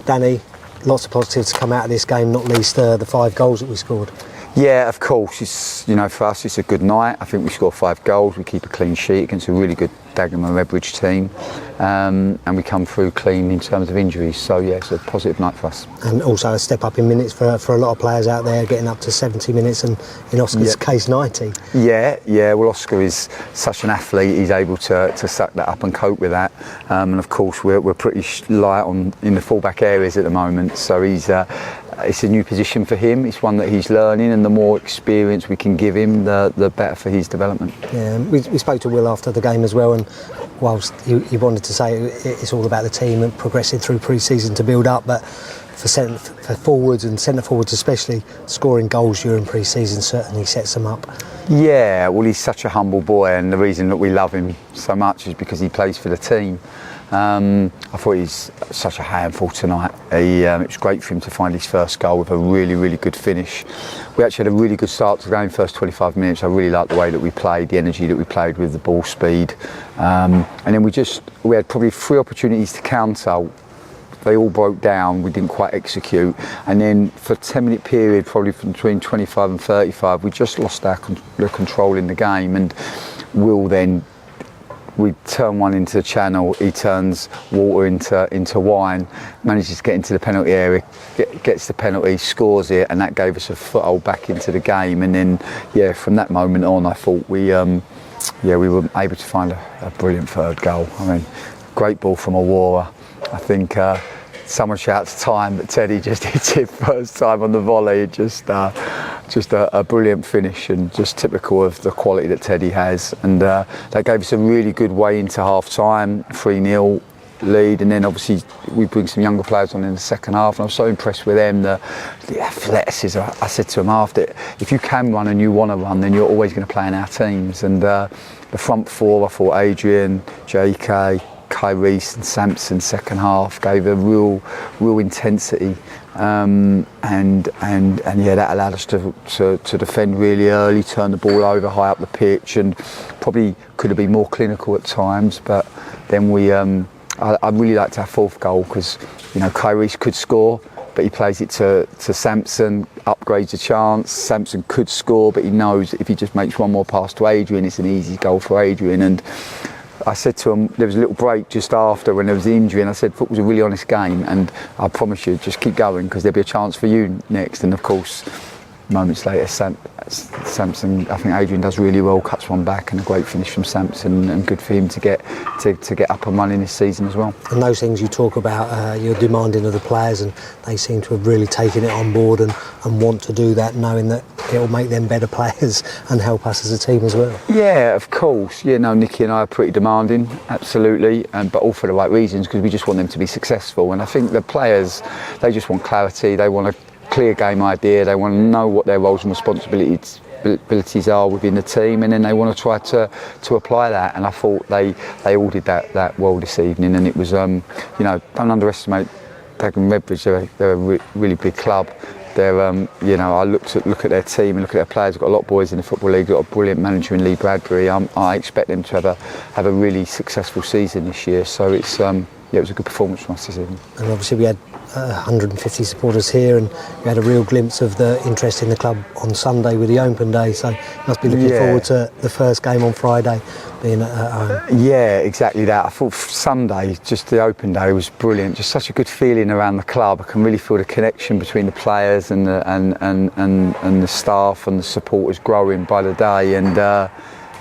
Danny, lots of positives to come out of this game, not least the 5 goals that we scored. Yeah, of course. It's, you know, for us, it's a good night. I think we score 5 goals. We keep a clean sheet against a really good Dagenham Redbridge team, and we come through clean in terms of injuries. So yeah, it's a positive night for us. And also a step up in minutes for a lot of players out there, getting up to 70 minutes, and in Oscar's case 90. Yeah. Well, Oscar is such an athlete. He's able to suck that up and cope with that. And of course, we're pretty light in the fullback areas at the moment. So he's. It's a new position for him. It's one that he's learning, and the more experience we can give him, the better for his development. Yeah, we spoke to Will after the game as well, and whilst he wanted to say it's all about the team and progressing through pre-season to build up, but for forwards and centre forwards especially, scoring goals during pre-season certainly sets them up. Yeah, well, he's such a humble boy, and the reason that we love him so much is because he plays for the team. I thought he's such a handful tonight. It was great for him to find his first goal with a really, really good finish. We actually had a really good start to the game, first 25 minutes. I really liked the way that we played, the energy that we played with, the ball speed. And then we had probably 3 opportunities to counter. They all broke down, we didn't quite execute. And then for a 10-minute period, probably from between 25 and 35, we just lost our control in the game. And Will then, we turn one into the channel, he turns water into wine, manages to get into the penalty area, gets the penalty, scores it, and that gave us a foothold back into the game. And then, yeah, from that moment on, I thought we were able to find a brilliant third goal. I mean, great ball from Aurora. I think someone shouts time, but Teddy just hits it first time on the volley. Just a brilliant finish, and just typical of the quality that Teddy has. And that gave us a really good way into half time, 3-0 lead. And then obviously we bring some younger players on in the second half, and I was so impressed with them, the athleticism. I said to them after, if you can run and you want to run, then you're always going to play in our teams. And the front 4, I thought Adrian, JK, Kyrese and Samson second half gave a real intensity, and yeah, that allowed us to defend really early, turn the ball over high up the pitch, and probably could have been more clinical at times. But then I really liked our 4th goal, because, you know, Kyrese could score, but he plays it to Samson, upgrades the chance. Samson could score, but he knows if he just makes one more pass to Adrian, it's an easy goal for Adrian. And I said to him, there was a little break just after when there was the injury, and I said, football's a really honest game, and I promise you, just keep going, because there'll be a chance for you next. And of course, moments later, Samson, I think Adrian does really well, cuts one back, and a great finish from Samson, and good for him to get up and running this season as well. And those things you talk about, you're demanding of the players, and they seem to have really taken it on board and want to do that, knowing that it'll make them better players and help us as a team as well. Yeah, of course. Yeah, no, Nicky and I are pretty demanding, absolutely, but all for the right reasons, because we just want them to be successful. And I think the players, they just want clarity, they want a clear game idea, they want to know what their roles and responsibilities are within the team, and then they want to try to apply that. And I thought they all did that well this evening. And it was, you know, don't underestimate Dagenham Redbridge. They're a really big club. They're, you know, I look at their team and look at their players. They've got a lot of boys in the Football League. They've got a brilliant manager in Lee Bradbury. I expect them to have a really successful season this year. So it's, yeah, it was a good performance from us this evening. And obviously we had 150 supporters here, and we had a real glimpse of the interest in the club on Sunday with the open day. So must be looking forward to the first game on Friday being at home. Yeah, exactly that. I thought Sunday, just the open day, was brilliant. Just such a good feeling around the club. I can really feel the connection between the players and the staff and the supporters growing by the day. And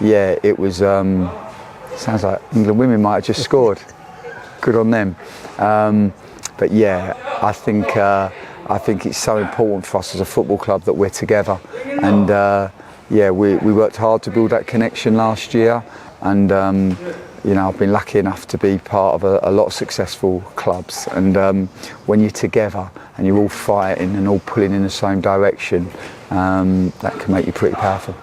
yeah, it was. Sounds like England women might have just scored. Good on them. But yeah, I think it's so important for us as a football club that we're together. And yeah, we worked hard to build that connection last year. And you know, I've been lucky enough to be part of a lot of successful clubs. And when you're together and you're all fighting and all pulling in the same direction, that can make you pretty powerful.